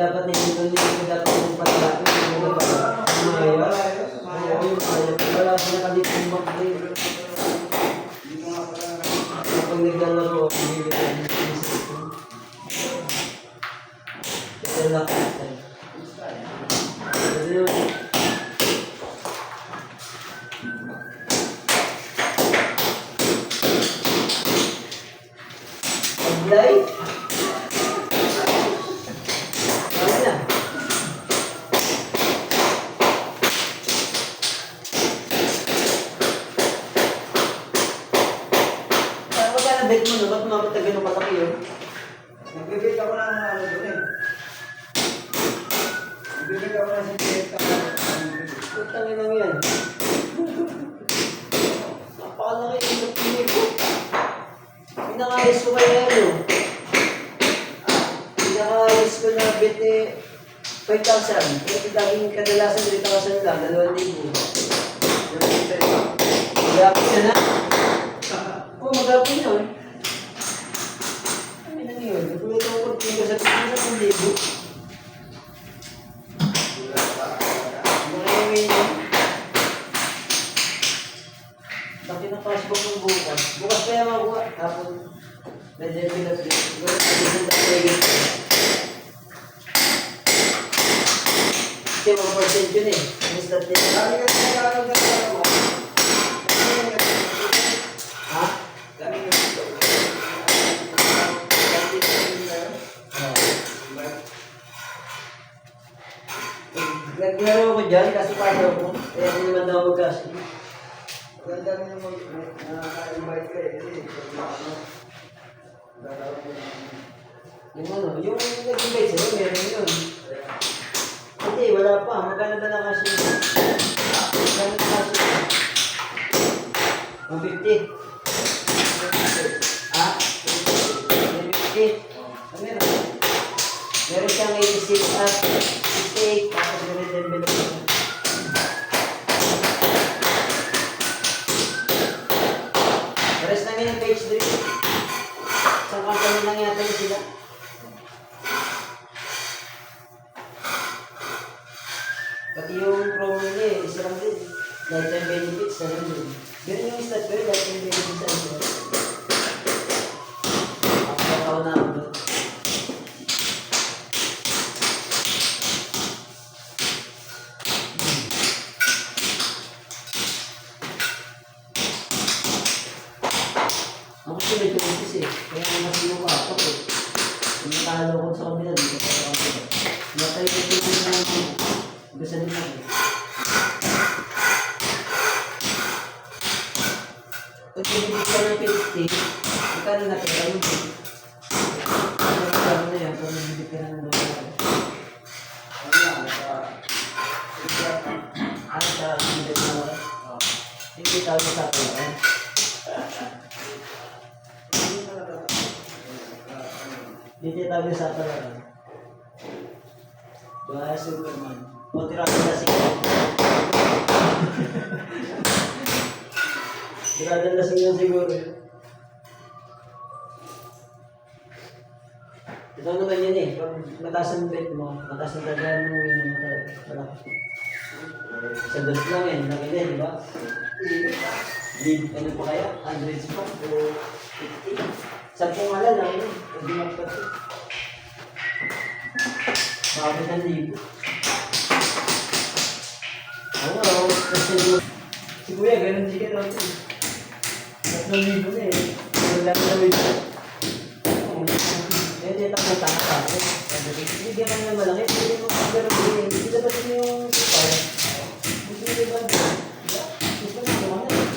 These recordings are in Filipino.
dapat hindi dapat yung pagkakit. Wala siya nakadikumbak din. Kapag naglalaro, hindi ko yung system. Ito lang natin. Paglay? Ano na? Bet mo na, ba't mapatagal ng malaki yun? Nagbibig ako ng ano doon eh. Nagbibig ako ng sinilita. Putangin lang yan. Napakalaki yung nagpili ko. Pinakayos ko kaya yan. Pinakayos ko na bet eh 5,000. Pero laging kadalasan 3,000 lang, 2,000. Magapit na na? Oo, magapit na. Yun, naguluto ko dito sa pagkakita ng libo. Ngayon yun. Laki ng passbook ng bukas. Bukas pa yung mabuha. Tapos, medyo pinag-flip. Siguro, pag-isang tapos kasi mga percent yun eh. Miss that din. Dami ka sa naglalaro sa naglalaro mo. Ha? Dami ka sa Naglaro ko dyan kasi paano ko. Kaya hindi naman daw magkasi. maganda rin yung nakaka-invite ka eh. Kasi ano, lalaro mo Yung ano, yung nag-invite sa'yo, meron yun. Hindi, wala pa. Magkano ba na kasi? Magkano na kasi? 150. Ah? 150. Ah, meron. Meron siyang 86 at 68. Tapos meron din envelope. Pares namin yung page 3. Isang company lang yata yung sila. Pati yung promo nila eh, isa lang din. Lifetime benefits, isa lang din. Ganun yung stat ko eh, lifetime benefits sa isa. Ako na ako doon. Ako siya medyo umpis eh. Kaya masino ka ako eh. Kung natalo ko sa kabila, dito pa sa kabila. Natay ko ito yung mga gusto din ako eh. Pag pinibig ka ng 50, magkano na pera yun eh. Magkano na yan, pag pinibig ka ng $1. Ano sa pinibig na wala? Hindi tayo sa pera. Dito tayo sa pera. Bahaya Superman. O tirado na siya. Tirado na siya siguro. Ito naman yun eh. Pag mataas ang bet mo, mataas ang tagyan mo, yun ang malaki. Sa dos lang yan, laki din, di ba? Ano pa kaya? Hundreds pa? O 50? 10 halal lang yun. Hindi magpapit. Bakit ang libo? Oo, kasi si Kuya, ganun siya lang ito. 3,000 na eh. Ganun lang na wait. Hindi ito ang tanga pa. Bigyan ka na malaki. Pwede mo kung ganun bigyan. Hindi dapat mo yung super. Gusto mo diba? Gusto mo naman eh.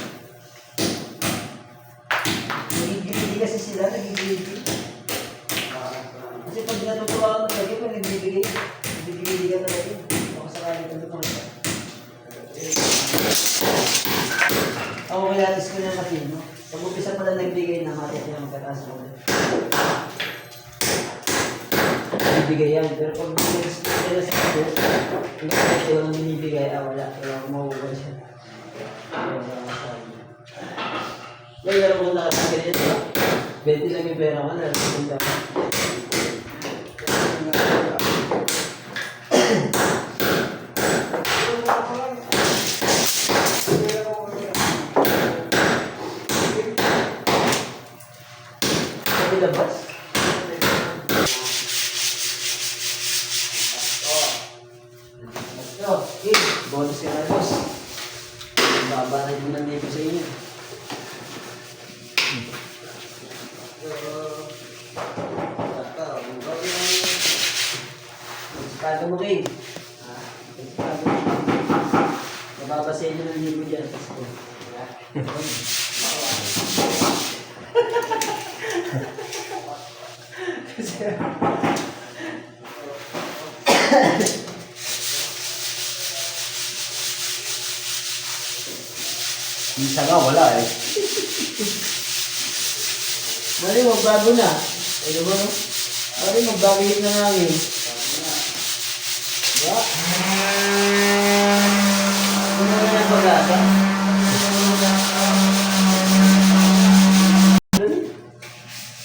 Nagigilidi kasi sila, nagigilidi. Kasi pag natutuwa ka talaga, pag nagbibigay ka talaga. Baka sakali ka doon ka. Ako kaya alis ko na kasi, no? Pag umpisa pala nagbigay na matit yung magkataas mo. Bibigay yan. Pero pag alis ko na sa ako, hindi ko kasi walang binibigay, wala. Wala mahuhuli siya. Lalo mo na kasi ganyan, diba? 20 lang yung pera ko, nalasin ka. ilabas. Ito, okay. Bonus ka na, boss. Babanay mo ng libo sa inyo. Sigurado mo kayo. Sigurado mo. Mababasahin nyo ng libo dyan. Minsan nga wala eh. Mali, magbago na. Ano ba, no? Mali, magbago yun na namin. Diba? Ano na lang pag-asa?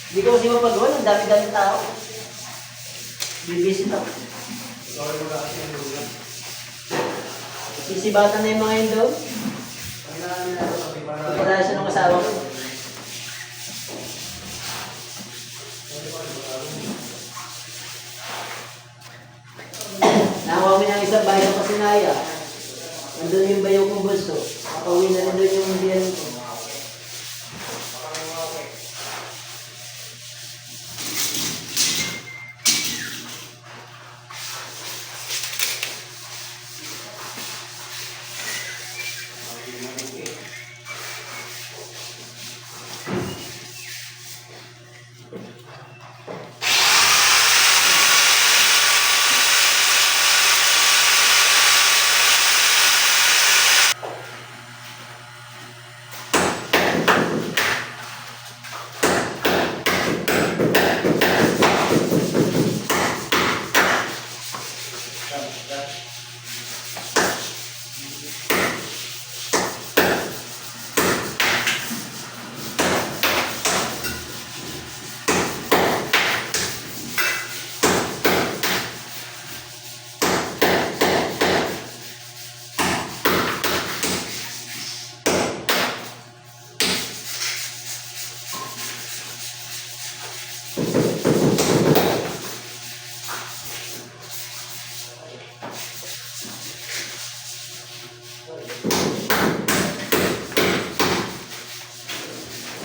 Hindi ko kasi mapagawa. Ang dami-dami tao. Bibisit ako. Sisibatan na yung mga yun doon. Pagkala siya ng kasama ko. Nakakuha mo niya isang bahay sa Pasinaya. Nandun yung bayaw kong bulso. Nakauwi na rin doon yung biyan ko.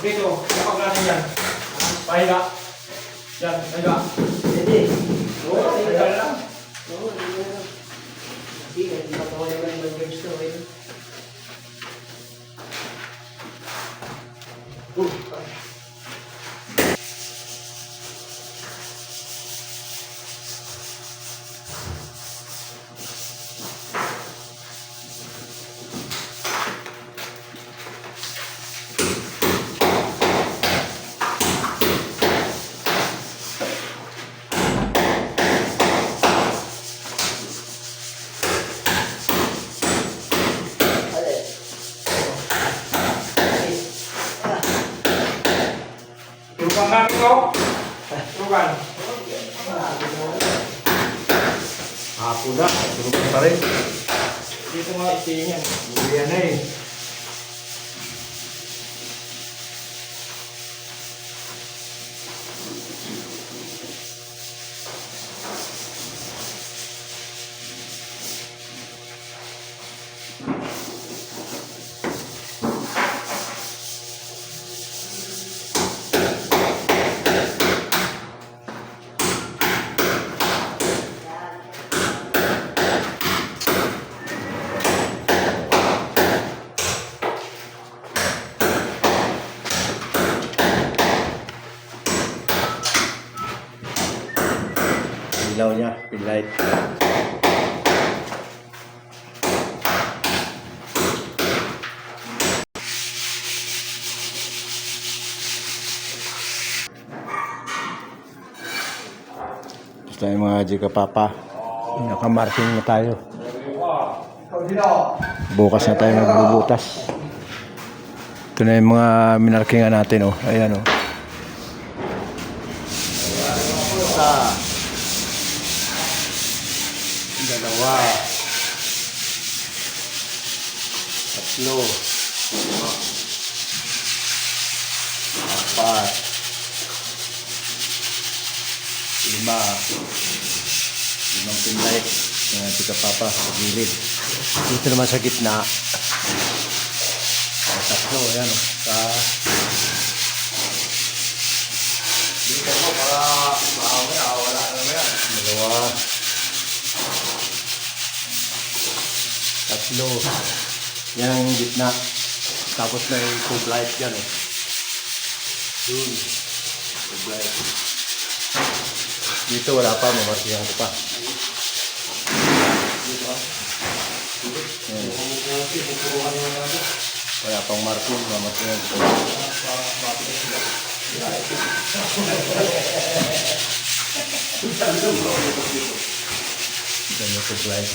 Dito, kapag natin yan. Pahiga. Yan, pahiga. Pwede. Oo, pahiga lang. Oo, hindi na lang. Hindi, hindi pa ako naman yung games ko. Turukan natin ko. Turukan. Hapo na, tulog pa rin. Dito nga isihin yan. Hindi yan eh. Ilaw niya, pin light. Basta yung mga Jika Papa. Nakamarking na tayo. Bukas na tayo magbubutas. Ito na yung mga minarkingan natin, oh. Ayan, oh. Isa. Dalawa. Tatlo. Apat. Limang pinlight na tika papa sa gilid. Dito naman sa gitna. Tatlo, ayan o. Dito mo para mamaya wala na naman yan. Dalawa. Tatlo. Yan ang gitna. Tapos may tube light dyan eh. Dun. Tube light. Dito wala pa, mamasihan ko pa. Ayan. Wala pang marking, mamasihan ko. Ganyan tube light.